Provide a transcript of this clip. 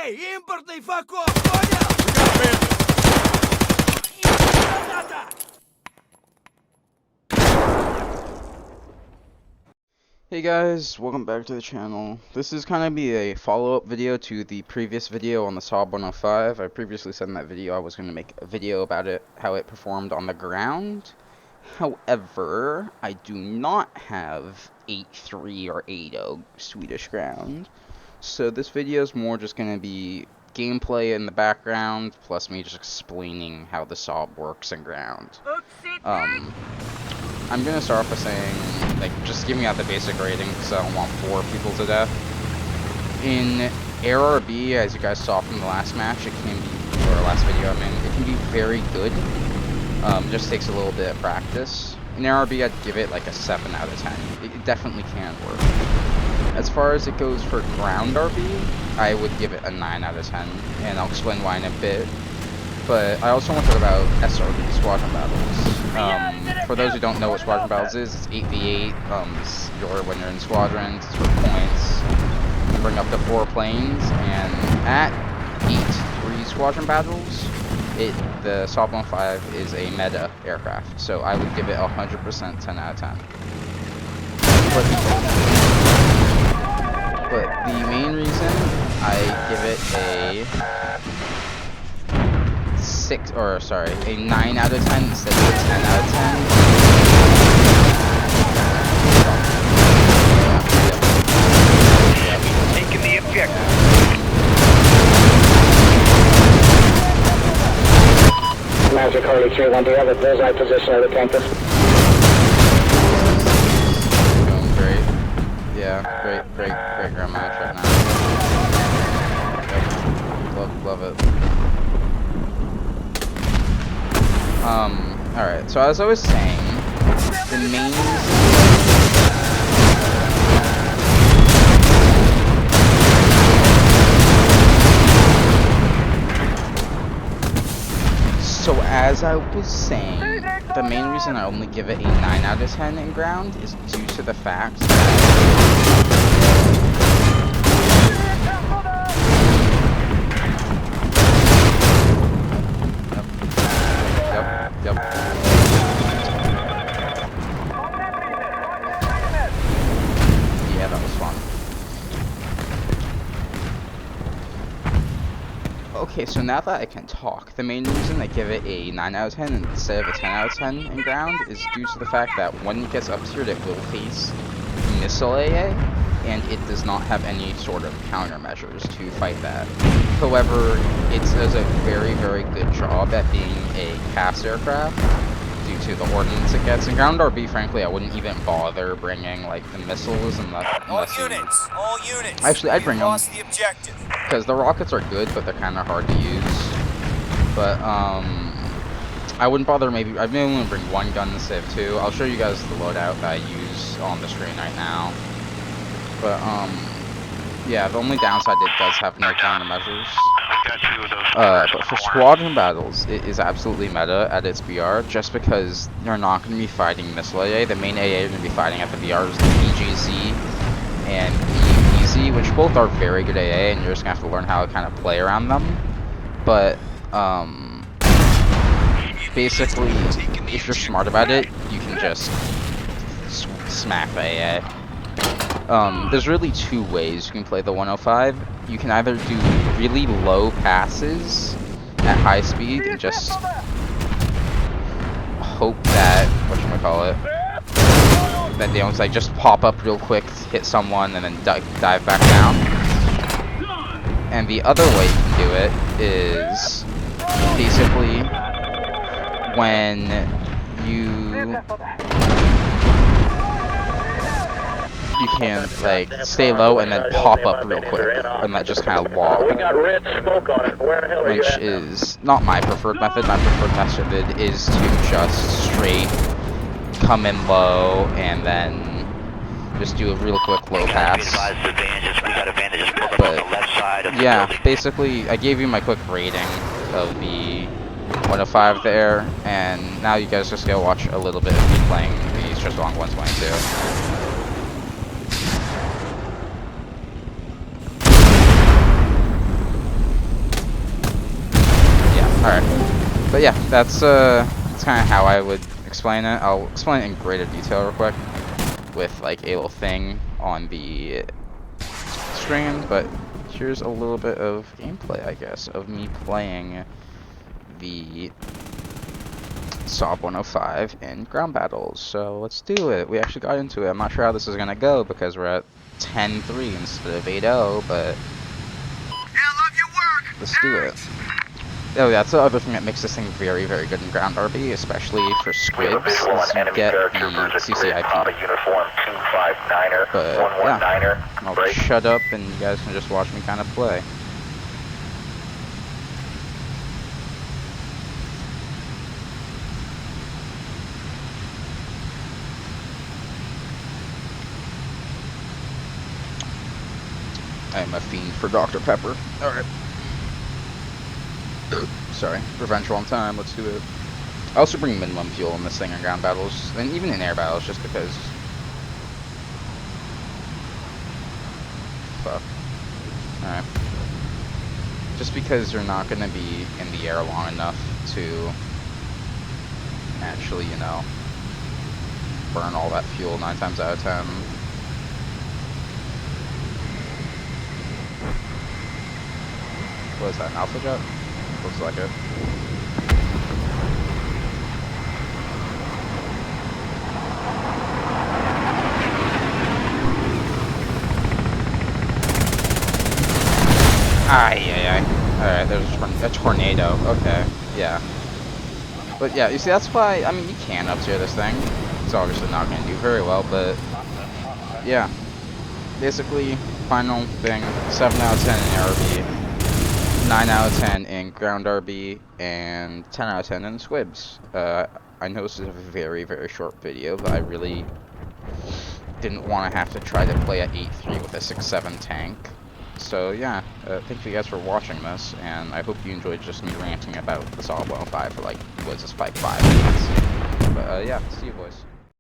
Эй, импортный факов, понял? Hey guys, welcome back to the channel. This is kind of be a follow-up video to the previous video on the SAAB 105. I previously said in that video I was going to make a video about it, how it performed on the ground. However, I do not have 8.3 or 8.0 Swedish ground. So this video is more just going to be gameplay in the background, plus me just explaining how the SAAB works in ground. I'm gonna start off by saying, just giving out the basic rating because I don't want 4 people to death. In ARB, as you guys saw from the last match, it can be, or last video, it can be very good. It just takes a little bit of practice. In ARB, I'd give it like a 7 out of 10. It definitely can work. As far as it goes for ground RB, I would give it a 9 out of 10, and I'll explain why in a bit. But I also want to talk about SRB, Squadron Battles. For those who don't know what Squadron Battles is, it's 8v8. When you're in squadrons, it's for points. You bring up to 4 planes, and at 8-3 Squadron Battles, the SAAB 105 is a meta aircraft. So I would give it 100% 10 out of 10. But the main reason I give it a 9 out of 10 instead of a 10 out of 10. Taking the objective. Magic Harley 3-1, do you have a bullseye position of the campus? Going great. Yeah, great ground match right now. Yep. Love it. Alright, so as I was saying, the main reason I only give it a 9 out of 10 in ground is due to the fact that yeah, that was fun. Okay, so now that I can talk, the main reason I give it a 9 out of 10 instead of a 10 out of 10 in ground is due to the fact that when it gets up-tiered, it will face missile AA, and it does not have any sort of countermeasures to fight that. However, it does a very good job at being a CAS aircraft due to the ordnance it gets. In ground RB, frankly, I wouldn't even bother bringing the missiles unless All units. Actually, I'd bring them Lost the objective. because the rockets are good, but they're kind of hard to use. But I wouldn't bother. I'd maybe only bring 1 gun instead of 2. I'll show you guys the loadout that I use on the screen right now. But yeah, the only downside it does have no countermeasures. But for squadron battles, it is absolutely meta at its BR, just because you're not going to be fighting missile AA. The main AA you're going to be fighting at the BR is the BGZ and BEZ, which both are very good AA, and you're just going to have to learn how to kind of play around them. But basically, if you're smart about it, you can just smack the AA. There's really 2 ways you can play the 105. You can either do really low passes at high speed and just hope that, that they don't just pop up real quick, hit someone, and then dive back down. And the other way you can do it is basically when you can stay low and then pop up real quick, and that just kind of log, which is not my preferred method. My preferred method is to just straight come in low and then just do a real quick low pass. But yeah, basically I gave you my quick rating of the 105 there, and now you guys just go watch a little bit of me playing the Strasbourg 122. But yeah, that's kind of how I would explain it. I'll explain it in greater detail real quick with like a little thing on the screen, but here's a little bit of gameplay, I guess, of me playing the SAAB 105 in ground battles. So let's do it. We actually got into it. I'm not sure how this is gonna go because we're at 10-3 instead of 8-0, but let's do it. Oh, that's the other thing that makes this thing very, very good in ground RB, especially for squibs, is you get the CCIP. But yeah, I'll shut up and you guys can just watch me kind of play. I am a fiend for Dr. Pepper. Alright. Sorry, revenge on time, let's do it. I also bring minimum fuel in this thing in ground battles, and even in air battles, just because. Fuck. Alright. Just because you're not gonna be in the air long enough to actually, you know, burn all that fuel 9 times out of 10. What is that, an alpha jet? Looks like it. Alright, there's a tornado. Okay, yeah. But yeah, you see, that's why, I mean, you can up-tier this thing. It's obviously not going to do very well, but yeah. Basically, final thing, 7 out of 10 in RB, 9 out of 10 in ground RB, and 10 out of 10 in squibs. I know this is a very, very short video, but I really didn't want to have to try to play at 8-3 with a 6-7 tank. So yeah, thank you guys for watching this, and I hope you enjoyed just me ranting about the SAAB 105 for like, what is this, like 5 minutes. But yeah, see you boys.